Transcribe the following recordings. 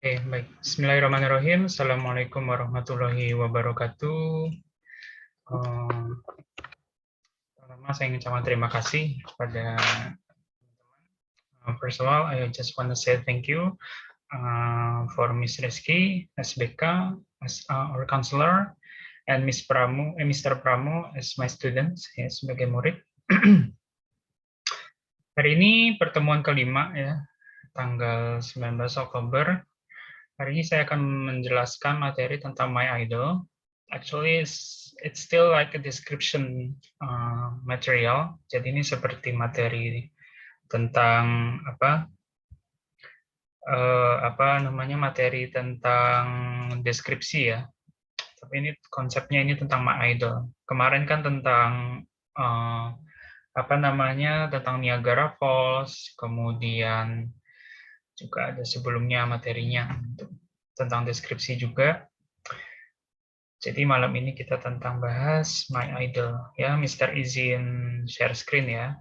Oke, baik. Bismillahirrahmanirrahim. Assalamualaikum warahmatullahi wabarakatuh. Pertama, saya ingin ucapkan terima kasih kepada first of all, I just want to say thank you for Miss Reski, SBK, as our counselor, and Mr. Pramu as my student, ya, sebagai murid. Hari ini pertemuan kelima ya, tanggal 19 Oktober. Hari ini saya akan menjelaskan materi tentang My Idol. Actually, it's still like a description material. Jadi ini seperti materi tentang materi tentang deskripsi ya. Tapi ini konsepnya ini tentang My Idol. Kemarin kan tentang tentang Niagara Falls, kemudian juga ada sebelumnya materinya tentang deskripsi juga. Jadi malam ini kita tentang bahas My Idol. Ya, Mr. izin share screen ya.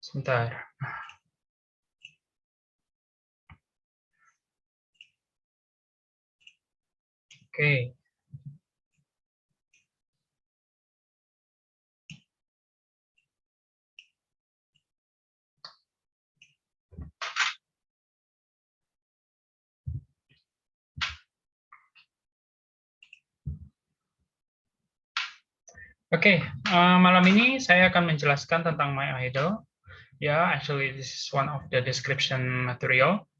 Sebentar. Oke. Oke, malam ini saya akan menjelaskan tentang My Idol. Ya, actually this is one of the description material.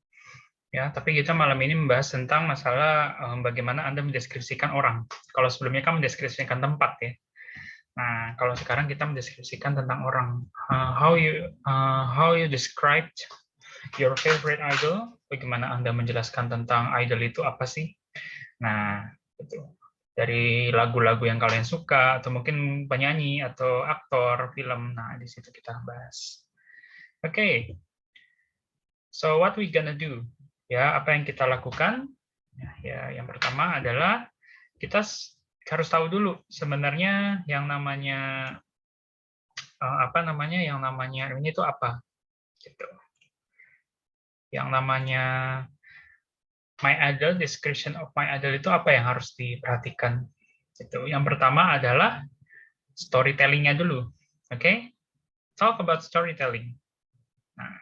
Ya, tapi kita malam ini membahas tentang masalah bagaimana Anda mendeskripsikan orang. Kalau sebelumnya kan mendeskripsikan tempat ya. Nah, kalau sekarang kita mendeskripsikan tentang orang. How you described your favorite idol? Bagaimana Anda menjelaskan tentang idol itu apa sih? Nah, itu dari lagu-lagu yang kalian suka, atau mungkin penyanyi, atau aktor, film. Nah, di situ kita bahas. Oke, so what we gonna do? Ya, apa yang kita lakukan? Ya, yang pertama adalah kita harus tahu dulu sebenarnya yang namanya ini itu apa? Gitu. Yang namanya My Idol, description of My Idol itu apa yang harus diperhatikan? Itu. Yang pertama adalah storytelling-nya dulu. Oke? Talk about storytelling. Nah,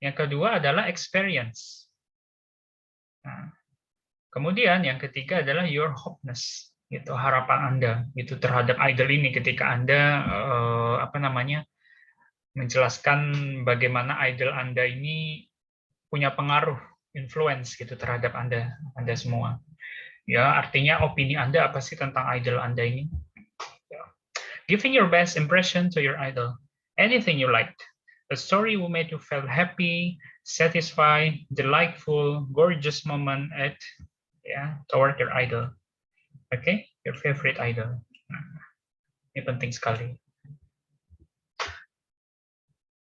yang kedua adalah experience. Nah, kemudian yang ketiga adalah your hopeness, itu harapan Anda itu terhadap idol ini ketika Anda menjelaskan bagaimana idol Anda ini punya pengaruh, influence gitu terhadap Anda semua. Ya, artinya opini Anda apa sih tentang idol Anda ini? Ya. Giving your best impression to your idol. Anything you liked. A story who made you feel happy, satisfied, delightful, gorgeous moment toward your idol. Okay? Your favorite idol. Nah, ini penting sekali.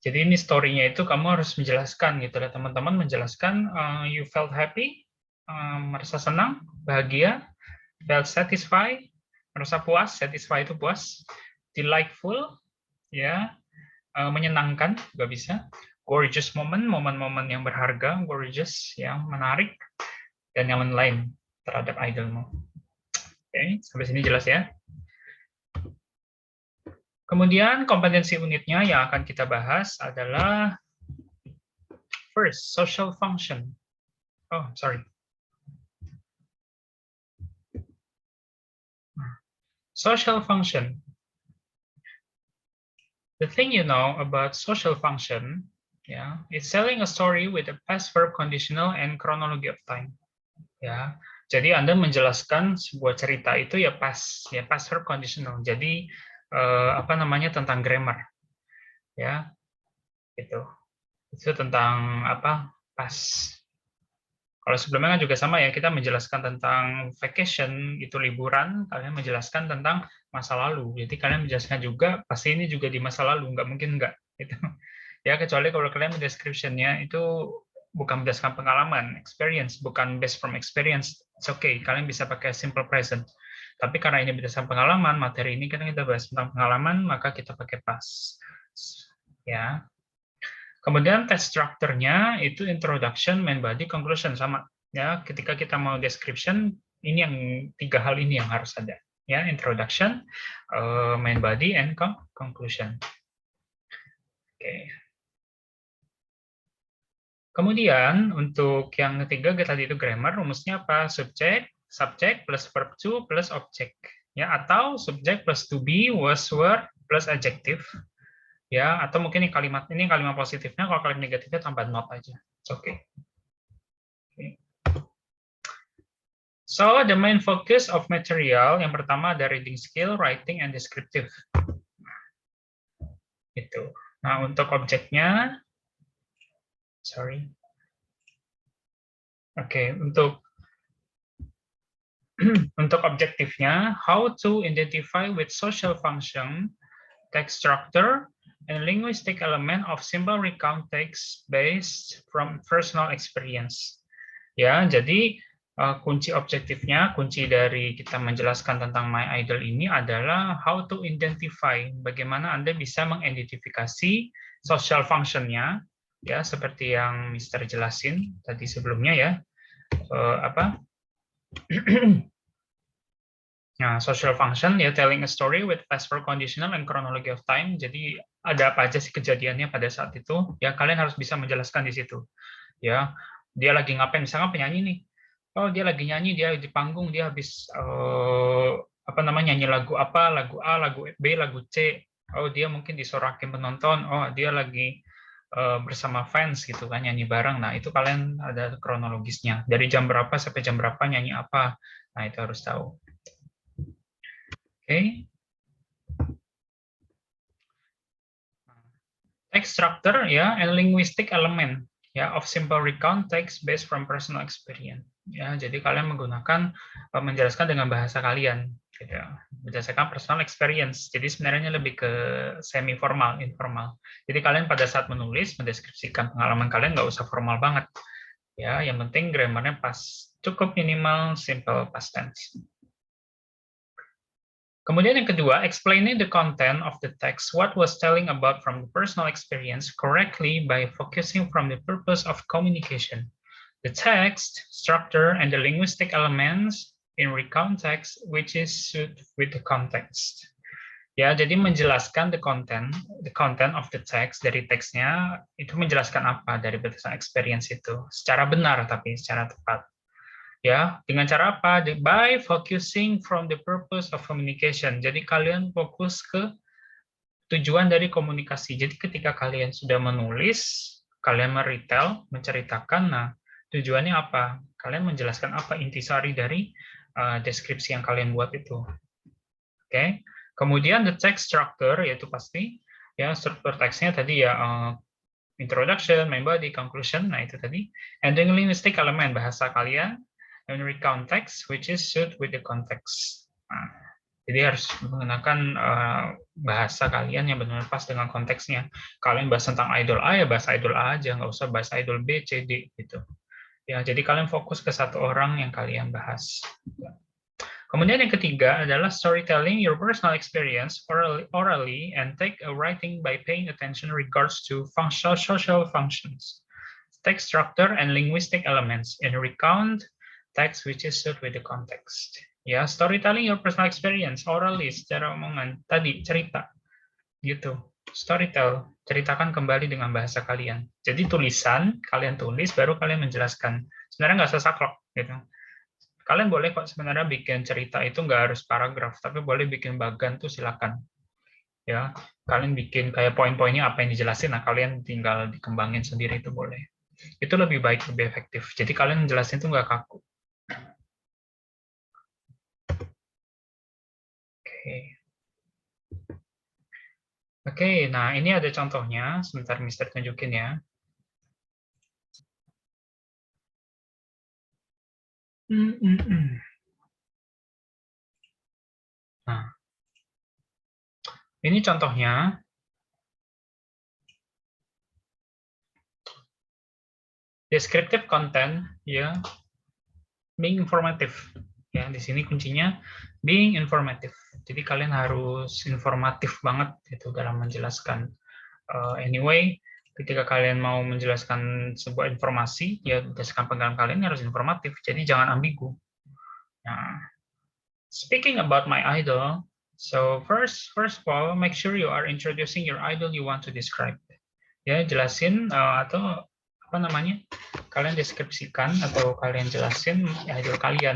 Jadi ini story-nya itu kamu harus menjelaskan gitu ya, teman-teman menjelaskan you felt happy, merasa senang, bahagia, felt satisfied, merasa puas, satisfied itu puas, delightful, ya, menyenangkan juga bisa, gorgeous moment, momen-momen yang berharga, gorgeous, yang menarik, dan yang lain terhadap idolmu. Oke, sampai sini jelas ya. Kemudian kompetensi unitnya yang akan kita bahas adalah first, social function. Oh, sorry. Social function. The thing you know about social function, it's telling a story with a past verb conditional and chronology of time. Ya, jadi Anda menjelaskan sebuah cerita itu ya past verb conditional. Jadi tentang grammar, ya, itu tentang past. Kalau sebelumnya kan juga sama ya, kita menjelaskan tentang vacation, itu liburan, kalian menjelaskan tentang masa lalu. Jadi kalian menjelaskan juga, pasti ini juga di masa lalu, nggak mungkin nggak. Gitu. Ya, kecuali kalau kalian description-nya itu bukan berdasarkan pengalaman, experience, bukan based from experience, it's okay. Kalian bisa pakai simple present. Tapi karena ini berdasarkan pengalaman, materi ini kan kita bahas tentang pengalaman, maka kita pakai past. Ya. Kemudian text structure-nya itu introduction, main body, conclusion sama. Ya, ketika kita mau description, ini yang 3 hal ini yang harus ada. Ya, introduction, main body, and conclusion. Oke. Kemudian untuk yang ketiga tadi itu grammar, rumusnya apa? Subject plus verb to plus object. Ya, atau subject plus to be, was, were plus adjective. Ya, atau mungkin kalimat ini kalimat positifnya, kalau kalimat negatifnya tambah not aja. It's okay. So, the main focus of material yang pertama ada reading skill, writing, and descriptive. Itu. Nah, untuk objeknya, sorry. Oke, untuk objektifnya, how to identify with social function, text structure, and linguistic element of simple recount text based from personal experience. Ya, jadi kunci objektifnya, kunci dari kita menjelaskan tentang My Idol ini adalah how to identify, bagaimana Anda bisa mengidentifikasi social function-nya, ya seperti yang Mr. jelasin tadi sebelumnya ya, Nah, social function ya telling a story with past for conditional and chronology of time. Jadi ada apa aja sih kejadiannya pada saat itu? Ya kalian harus bisa menjelaskan di situ. Ya, dia lagi ngapain? Misalnya penyanyi nih. Oh, dia lagi nyanyi, dia di panggung, dia habis nyanyi lagu apa, lagu A, lagu B, lagu C. Oh, dia mungkin disorakin penonton. Oh, dia lagi bersama fans gitu kan, nyanyi bareng. Nah, itu kalian ada kronologisnya. Dari jam berapa sampai jam berapa nyanyi apa. Nah, itu harus tahu. Okay. Text structure ya, and linguistic element ya of simple recount text based from personal experience. Ya, jadi kalian menggunakan menjelaskan dengan bahasa kalian, gitu, berdasarkan personal experience. Jadi sebenarnya lebih ke semi formal, informal. Jadi kalian pada saat menulis, mendeskripsikan pengalaman kalian nggak usah formal banget. Ya, yang penting grammarnya pas, cukup minimal simple past tense. Kemudian yang kedua, explaining the content of the text, what was telling about from the personal experience correctly by focusing from the purpose of communication. The text, structure, and the linguistic elements in recount text, which is suited with the context. Ya, jadi menjelaskan the content of the text, dari teksnya, itu menjelaskan apa dari berdasarkan experience itu. Secara benar, tapi secara tepat. Ya, dengan cara apa? By focusing from the purpose of communication. Jadi kalian fokus ke tujuan dari komunikasi. Jadi ketika kalian sudah menulis, kalian meretell, menceritakan, nah tujuannya apa? Kalian menjelaskan apa intisari dari deskripsi yang kalian buat itu. Oke. Kemudian the text structure, yaitu pasti ya struktur teksnya tadi ya introduction, main body, conclusion, nah itu tadi. And the linguistic element, bahasa kalian, and recount text, which is suit with the context. Nah, jadi harus menggunakan bahasa kalian yang benar-benar pas dengan konteksnya. Kalian bahas tentang idol A, ya bahas idol A aja, nggak usah bahas idol B, C, D, gitu. Ya, jadi kalian fokus ke satu orang yang kalian bahas. Kemudian yang ketiga adalah storytelling your personal experience orally and take a writing by paying attention regards to social functions, text structure, and linguistic elements in recount text which is suited with the context. Ya, storytelling your personal experience orally, secara omongan tadi cerita gitu. Storytell, ceritakan kembali dengan bahasa kalian. Jadi tulisan kalian tulis baru kalian menjelaskan. Sebenarnya nggak usah saklek gitu. Kalian boleh kok sebenarnya bikin cerita itu nggak harus paragraf, tapi boleh bikin bagan tuh silakan. Ya, kalian bikin kayak poin-poinnya apa yang dijelasin, nah kalian tinggal dikembangin sendiri itu boleh. Itu lebih baik, lebih efektif. Jadi kalian jelasin itu nggak kaku. Oke, nah ini ada contohnya. Sebentar Mister tunjukin ya. Nah, ini contohnya. Descriptive content, ya, being informative. Ya, di sini kuncinya being informative. Jadi kalian harus informatif banget itu dalam menjelaskan. Anyway, ketika kalian mau menjelaskan sebuah informasi, ya berdasarkan pengalaman kalian harus informatif. Jadi jangan ambigu. Nah, speaking about my idol, so first of all, make sure you are introducing your idol you want to describe. Ya, jelasin atau apa namanya? Kalian deskripsikan atau kalian jelasin idol kalian.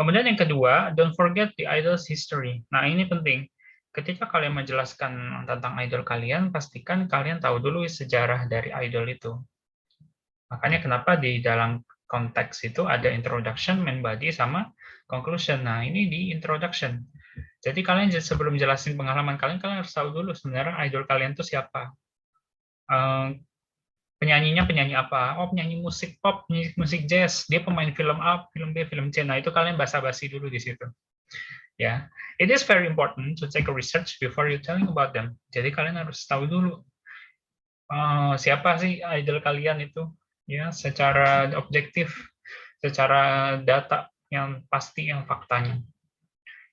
Kemudian yang kedua, don't forget the idol's history. Nah, ini penting. Ketika kalian menjelaskan tentang idol kalian, pastikan kalian tahu dulu sejarah dari idol itu. Makanya kenapa di dalam konteks itu ada introduction, main body, sama conclusion. Nah, ini di introduction. Jadi kalian sebelum jelasin pengalaman kalian, kalian harus tahu dulu sebenarnya idol kalian itu siapa. Penyanyinya penyanyi apa? Oh, penyanyi musik pop, musik jazz. Dia pemain film A, film B, film C. Nah, itu kalian basa-basi dulu di situ. Ya, it is very important to take a research before you telling about them. Jadi kalian harus tahu dulu siapa sih idol kalian itu, ya, secara objektif, secara data yang pasti, yang faktanya.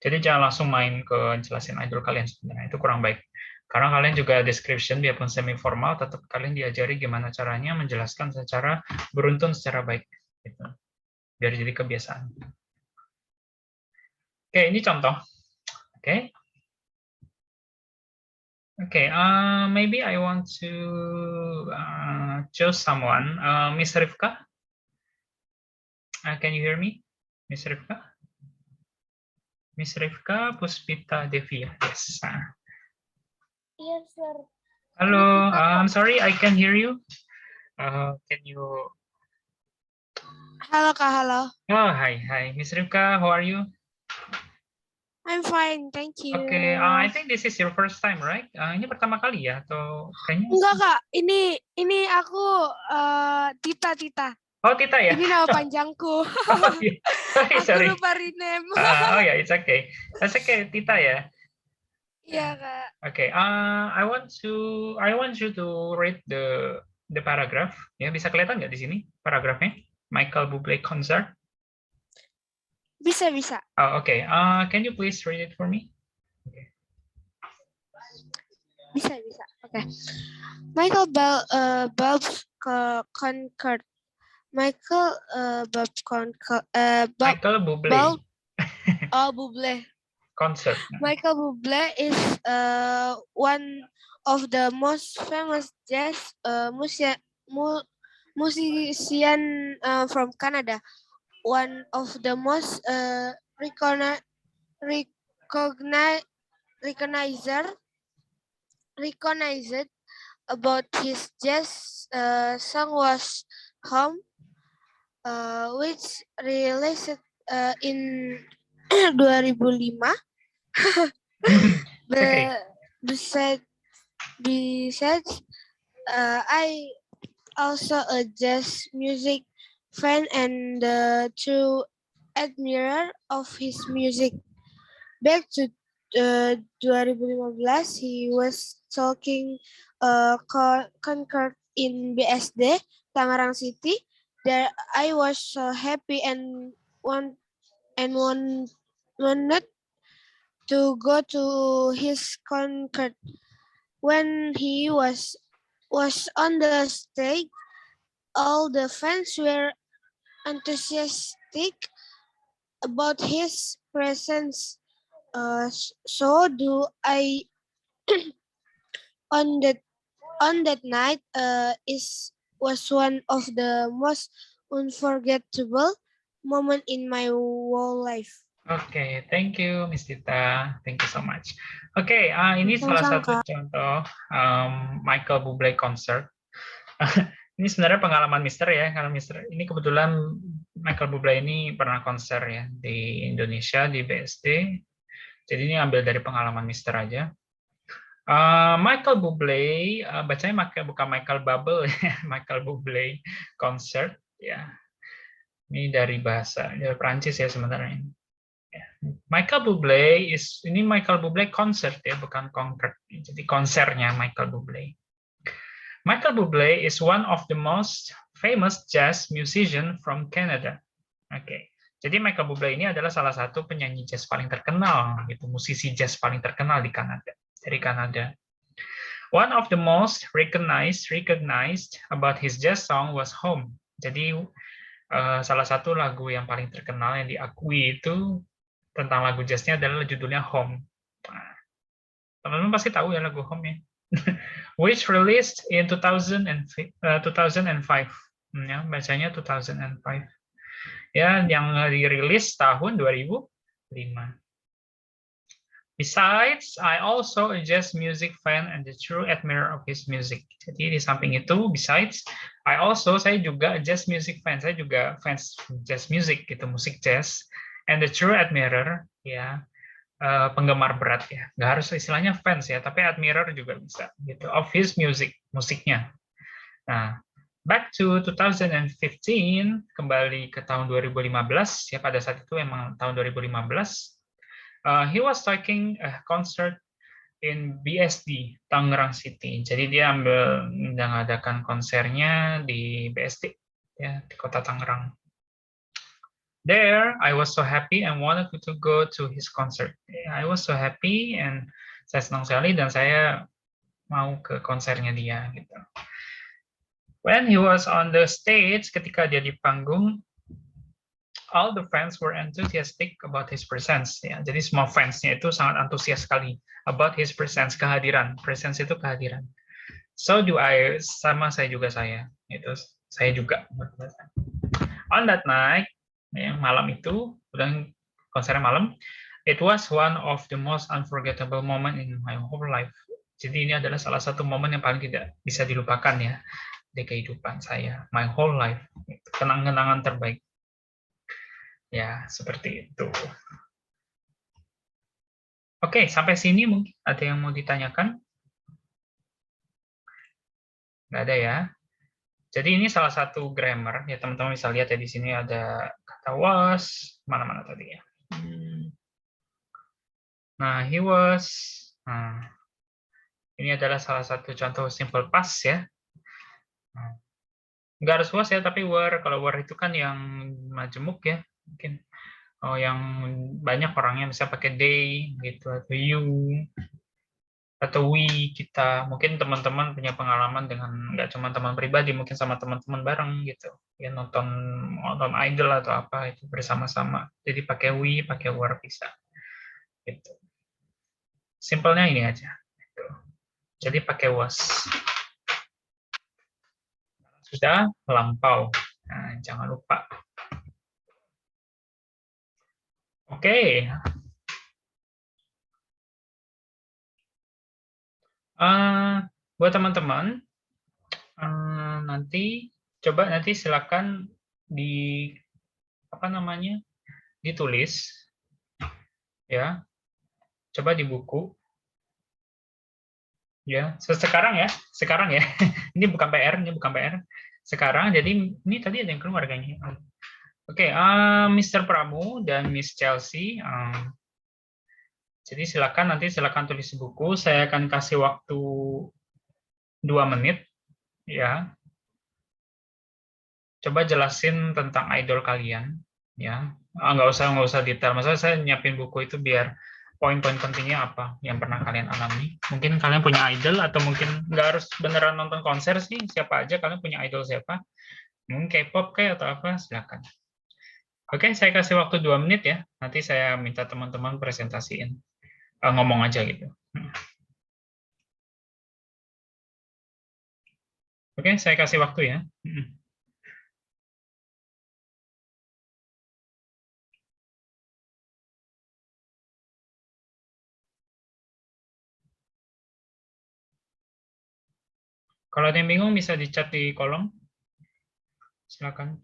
Jadi jangan langsung main ke jelasin idol kalian sebenarnya, itu kurang baik. Karena kalian juga description biarpun semi formal, tetap kalian diajari gimana caranya menjelaskan secara beruntun, secara baik. Gitu. Biar jadi kebiasaan. Oke, ini contoh. Oke. Okay, maybe I want to choose someone. Miss Rifka, can you hear me? Miss Rifka? Miss Rifka Puspita Devia, yes. Yes, sir. Hello, I'm sorry, I can hear you. Can you? Halo Kak, halo. Oh, hi. Miss Rifka, how are you? I'm fine, thank you. Okay, I think this is your first time, right? Ini pertama kali ya, atau kayaknya? Enggak Kak, ini aku Tita. Oh, Tita ya? Ini nama panjangku. Oh, yeah. Sorry. Aku lupa rename. Oh ya, yeah, it's okay. That's okay, Tita ya. Iya Kak. Okay, I want you to read the paragraph. Ya, bisa kelihatan nggak di sini paragrafnya? Michael Bublé concert. Bisa. Oh, okay. Can you please read it for me? Okay. Bisa. Okay. Michael Concord. Michael Bublé. Bublé. Concert. Michael Bublé is one of the most famous jazz musician from Canada. One of the most recognized about his jazz song was Home, which released in 2005. Besides, I also a jazz music fan and true admirer of his music. Back to 2015, he was talking Concord in BSD, Tangerang City. There, I was so happy and wanted to go to his concert. When he was on the stage, all the fans were enthusiastic about his presence. So do I. on that night, was one of the most unforgettable moment in my whole life. Okay, thank you, Miss Tita. Thank you so much. Okay, ini salah satu contoh Michael Bublé concert. Ini sebenarnya pengalaman Mister ya, karena Mister ini kebetulan Michael Bublé ini pernah konser ya di Indonesia di BSD. Jadi ini ambil dari pengalaman Mister aja. Michael Bublé, bacanya bukan Michael Bubble ya, Michael Bublé concert ya. Ini dari bahasa dari Prancis ya sebenarnya. Michael Bublé ini Michael Bublé concert ya, bukan concert. Jadi konsernya Michael Bublé. Michael Bublé is one of the most famous jazz musician from Canada. Okay. Jadi Michael Bublé ini adalah salah satu penyanyi jazz paling terkenal, gitu, musisi jazz paling terkenal di Kanada, dari Kanada. One of the most recognized about his jazz song was Home. Jadi salah satu lagu yang paling terkenal yang diakui itu tentang lagu jazznya adalah judulnya Home. Nah, teman-teman pasti tahu ya lagu Home ya. Which released in 2005. Ya, bacanya 2005. Ya, yang dirilis tahun 2005. Besides, I also a jazz music fan and the true admirer of his music. Jadi di samping itu, besides, saya juga jazz music fan. Saya juga fans jazz music gitu, musik jazz. And the true admirer, ya, penggemar berat ya. Nggak harus istilahnya fans ya, tapi admirer juga bisa gitu. Of his music, musiknya. Nah, back to 2015, kembali ke tahun 2015 ya, pada saat itu emang tahun 2015. He was taking a concert in BSD, Tangerang City. Jadi dia mengadakan konsernya di BSD, ya, di kota Tangerang. There, I was so happy and wanted to go to his concert. I was so happy and saya senang sekali dan saya mau ke konsernya dia gitu. When he was on the stage, ketika dia di panggung, all the fans were enthusiastic about his presence. Ya, jadi semua fansnya itu sangat antusias sekali about his presence, kehadiran. Presence itu kehadiran. So do I, sama saya juga saya. Itu saya juga. On that night, ya, malam itu, udah konser malam, it was one of the most unforgettable moment in my whole life. Jadi ini adalah salah satu momen yang paling tidak bisa dilupakan ya di kehidupan saya, my whole life. Kenang-kenangan terbaik. Ya, seperti itu. Oke, sampai sini mungkin ada yang mau ditanyakan? Nggak ada ya. Jadi ini salah satu grammar, ya teman-teman bisa lihat ya di sini ada kata was, mana-mana tadi ya. Nah, he was. Nah, ini adalah salah satu contoh simple past ya. Nggak harus was ya, tapi were. Kalau were itu kan yang majemuk ya, mungkin. Oh, yang banyak orangnya bisa pakai they gitu atau you atau we kita. Mungkin teman-teman punya pengalaman dengan nggak cuma teman pribadi, mungkin sama teman-teman bareng gitu. Ya nonton idol atau apa itu bersama-sama. Jadi pakai we, pakai were bisa. Gitu. Simpelnya ini aja. Gitu. Jadi pakai was. Sudah melampau. Nah, jangan lupa. Oke. Buat teman-teman, nanti silakan di apa namanya ditulis ya, coba di buku ya. Sekarang ya. Ini bukan PR. Sekarang, jadi ini tadi ada yang keluar kayaknya. Oke, Mr. Pramu dan Miss Chelsea. Jadi silakan tulis buku. Saya akan kasih waktu 2 menit ya. Coba jelasin tentang idol kalian ya. Nggak usah detail. Maksudnya saya nyiapin buku itu biar poin-poin pentingnya apa yang pernah kalian alami. Mungkin kalian punya idol atau mungkin nggak harus beneran nonton konser sih. Siapa aja kalian punya idol siapa. Mungkin K-pop kayak atau apa, silakan. Oke, saya kasih waktu 2 menit ya. Nanti saya minta teman-teman presentasiin. Ngomong aja gitu. Oke, saya kasih waktu ya. Kalau ada yang bingung bisa di-chat di kolom. Silakan.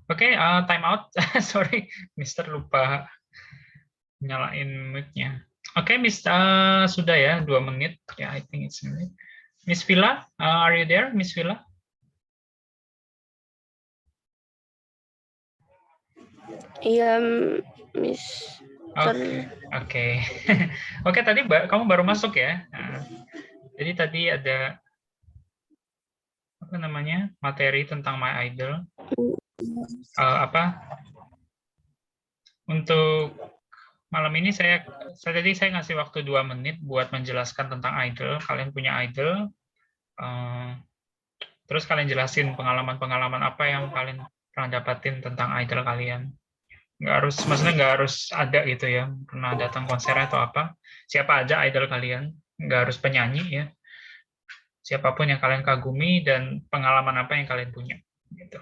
Oke, time out. Sorry, Mister lupa nyalain mic-nya. Oke, sudah ya 2 menit. Ya, I think it's a minute. Miss Villa, are you there, Miss Villa? Iya, Miss. Oke. Oke, tadi kamu baru masuk ya. Nah, jadi tadi ada apa namanya materi tentang My Idol. Untuk malam ini saya ngasih waktu 2 menit buat menjelaskan tentang idol. Kalian punya idol, terus kalian jelasin pengalaman-pengalaman apa yang kalian pernah dapatin tentang idol kalian. Maksudnya nggak harus ada gitu ya, pernah datang konser atau apa. Siapa aja idol kalian, nggak harus penyanyi ya. Siapapun yang kalian kagumi dan pengalaman apa yang kalian punya. Gitu.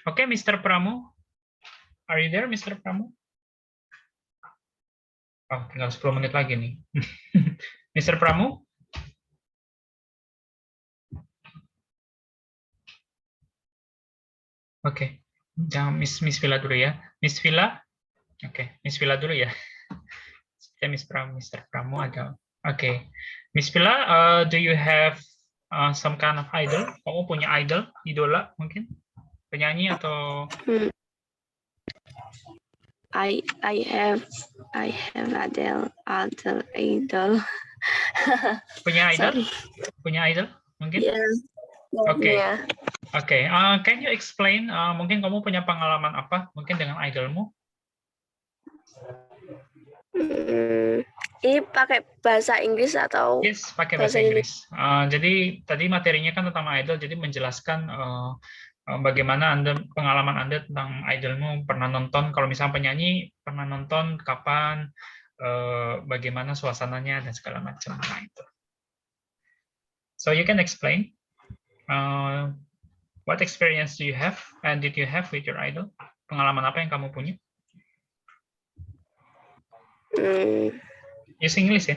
Oke, Mr. Pramu. Are you there, Mr. Pramu? Oh, tinggal 10 menit lagi nih. Mr. Pramu? Oke. Jangan Miss Villa dulu ya. Miss Villa? Oke, Miss Villa dulu ya. Mr. Pramu ada. Oke. Miss Villa, do you have some kind of idol? Kamu punya idola mungkin? Penyanyi atau I have other idol. Punya idol? Sorry. Punya idol mungkin? Yes. Oke. Yeah. Oke. Can you explain? Mungkin kamu punya pengalaman apa? Mungkin dengan idolmu? Ini pakai bahasa Inggris atau? Yes, pakai bahasa Inggris. Jadi tadi materinya kan tentang idol, jadi menjelaskan bagaimana pengalaman Anda tentang idolmu, pernah nonton, kalau misalnya penyanyi, pernah nonton, kapan, bagaimana suasananya, dan segala macam. Nah, itu. So you can explain what experience do you have and did you have with your idol? Pengalaman apa yang kamu punya? Use English ya.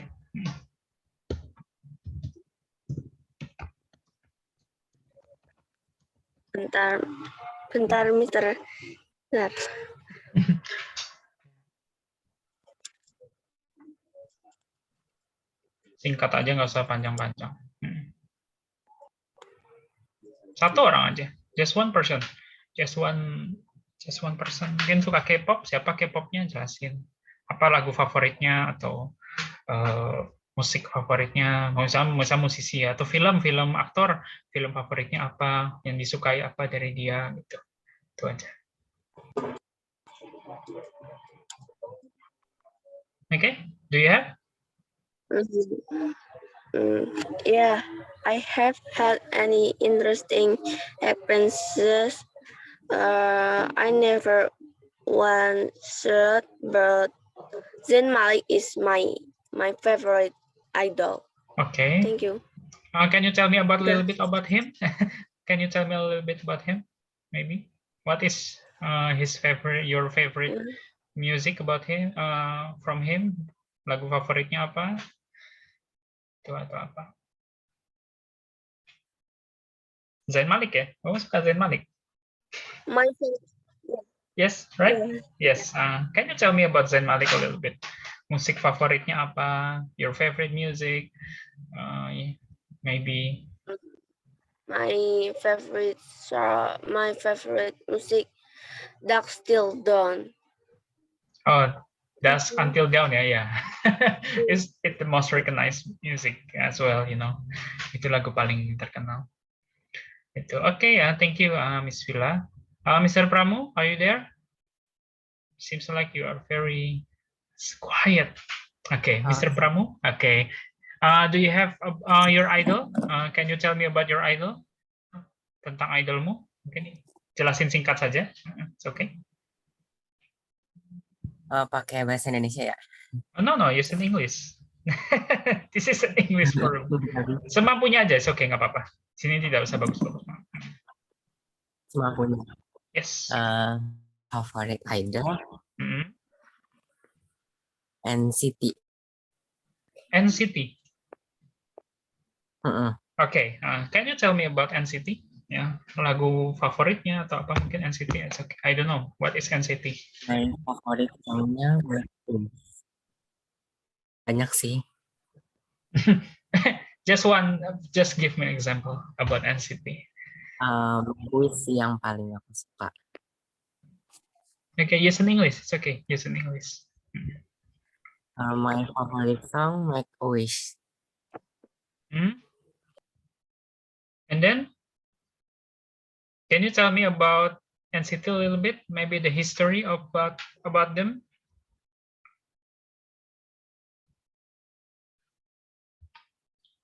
Bentar, Mister. Bentar. Singkat aja, nggak usah panjang-panjang. Satu orang aja, just one person, just one person. Mungkin suka K-pop, siapa K-popnya jelasin. Apa lagu favoritnya atau musik favoritnya, misalnya musisi atau film aktor, film favoritnya apa, yang disukai apa dari dia gitu. Itu aja. Okay, do you have? Yeah, I have had any interesting experiences. I never once heard, but Zayn Malik is my favorite idol. Okay. Thank you. Can you tell me a little bit about him? Can you tell me a little bit about him? Maybe. What is your favorite music about him? From him? Lagu favoritnya apa? Itu atau apa? Zayn Malik ya? Oh, suka Zayn Malik? My favorite. Yes, right? Yes. Can you tell me about Zayn Malik a little bit? Musik favoritnya apa? Your favorite music? Maybe. My favorite music, Dusk Till Dawn. Oh, Dusk Until Dawn ya, yeah. It's the most recognized music as well, you know. Itu lagu paling terkenal. Itu. Oke ya, thank you Miss Villa. Mr. Pramu, are you there? Seems like you are very quiet. Okay, Mr. Pramu. Okay. Do you have your idol? Can you tell me about your idol? Tentang idolmu? Mungkin jelasin singkat saja. It's okay. Pakai bahasa Indonesia ya? No, use in English. This is an English forum. Semampunya aja, it's okay, nggak apa-apa. Sini tidak usah bagus-bagus. Semampunya. Yes. Favorit idol? NCT. Okay. Can you tell me about NCT? Ya, lagu favoritnya atau apa mungkin NCT. It's okay. I don't know what is NCT. My favorit songnya banyak sih. Just give me an example about NCT. Puisi yang paling aku suka. Okay, use in English. It's okay. Use in English. My favorite song Make a Wish. And then, can you tell me about NCT a little bit? Maybe the history about them.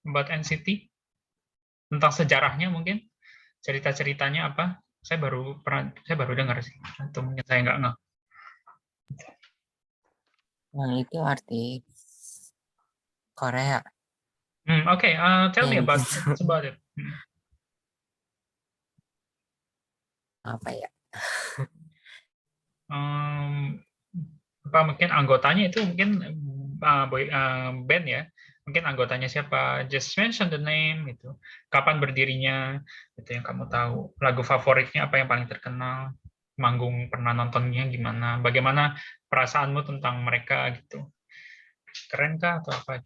About NCT, tentang sejarahnya mungkin, cerita-ceritanya apa? Saya baru dengar sih, atau mungkin saya nggak ngeh. Nah, itu artis Korea. Okay, tell me about it. Apa ya? Apa mungkin anggotanya itu mungkin band ya? Mungkin anggotanya siapa? Just mention the name gitu. Kapan berdirinya? Itu yang kamu tahu. Lagu favoritnya apa yang paling terkenal? Manggung pernah nontonnya gimana? Bagaimana perasaanmu tentang mereka gitu? Keren kah atau apa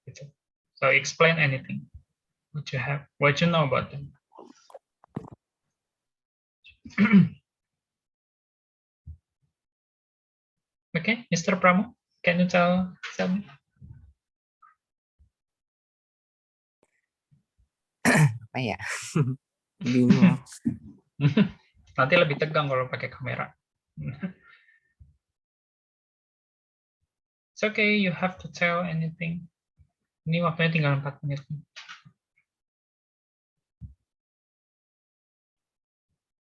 gitu? So explain anything. What you know about them. Okay, Mr. Pramo, can you tell me? Apa ya? Bingung. Nanti lebih tegang kalau pakai kamera. It's okay, you have to tell anything. Ini waktunya tinggal 4 menit.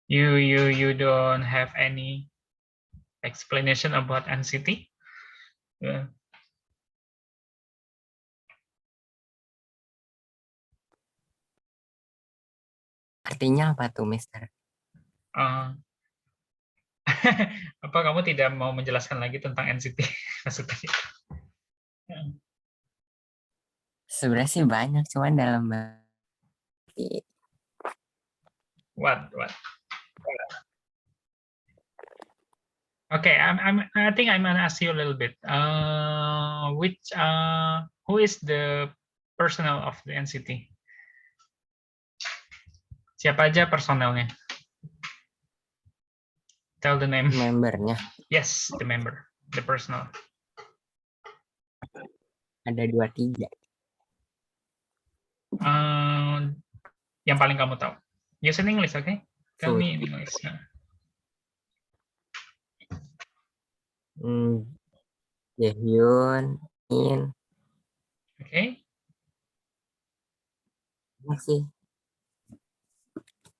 You don't have any explanation about NCT? Yeah. Artinya apa tuh, Mister? Apa kamu tidak mau menjelaskan lagi tentang NCT? Maksudnya? Sebenarnya sih banyak, cuman dalam What? Okay, I think I'm gonna ask you a little bit. Who is the personnel of the NCT? Siapa aja personelnya? Tell the name. membernya. Yes, the member, the personnel. Ada 2-3. Yang paling kamu tahu. Use in English, okay? Tell me in English. Jaehyun, In. Okay. Masih.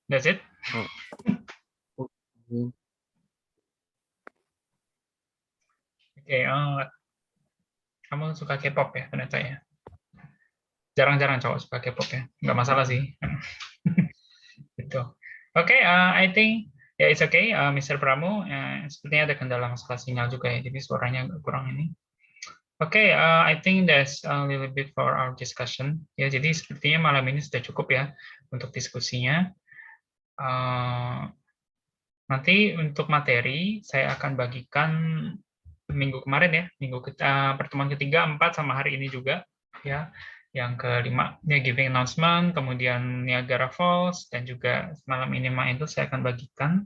That's it. Okay. Kamu suka K-pop ya ternyata ya? Jarang-jarang cowok suka K-pop ya. Nggak masalah sih. Gitu. Okay, I think it's okay, Mr. Pramo. Sepertinya ada kendala masalah sinyal juga ya, jadi suaranya agak kurang ini. Okay, I think that's a little bit for our discussion. Ya, jadi sepertinya malam ini sudah cukup ya untuk diskusinya. Nanti untuk materi saya akan bagikan minggu kemarin ya, pertemuan ketiga, 4 sama hari ini juga ya. Yang kelima, giving announcement, kemudian Niagara Falls, dan juga malam ini itu saya akan bagikan.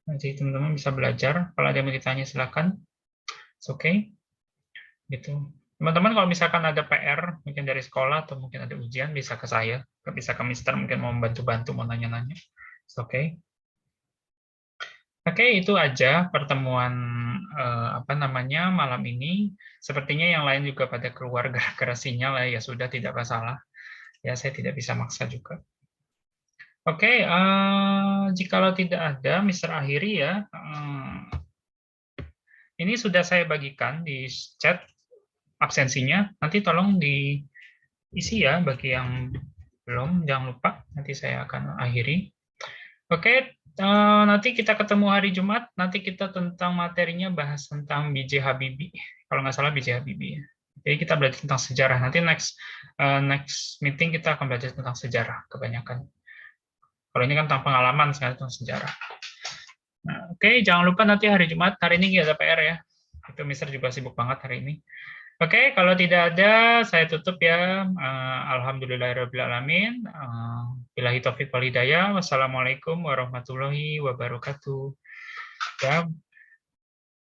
Jadi teman-teman bisa belajar. Kalau ada yang mau ditanya silakan. It's okay. Gitu. Teman-teman kalau misalkan ada PR mungkin dari sekolah atau mungkin ada ujian bisa ke saya, bisa ke Mister mungkin mau bantu-bantu mau nanya-nanya. It's okay. Oke, itu aja pertemuan malam ini. Sepertinya yang lain juga pada keluar gara-gara sinyal ya sudah tidak masalah. Ya saya tidak bisa maksa juga. Oke, jikalau tidak ada, Mister akhiri ya. Ini sudah saya bagikan di chat absensinya. Nanti tolong diisi ya bagi yang belum, jangan lupa. Nanti saya akan akhiri. Oke, nanti kita ketemu hari Jumat. Nanti kita tentang materinya bahas tentang B.J. Habibie. Kalau nggak salah B.J. Habibie ya. Jadi kita belajar tentang sejarah. Nanti next meeting kita akan belajar tentang sejarah kebanyakan. Kalau ini kan tentang pengalaman, sekarang tentang sejarah. Nah, oke, jangan lupa nanti hari Jumat. Hari ini nggak ada PR ya. Itu Mister juga sibuk banget hari ini. Oke, kalau tidak ada, saya tutup ya. Alhamdulillahirrahmanirrahim. Billahi taufiq wal hidayah. Wassalamualaikum warahmatullahi wabarakatuh. Ya,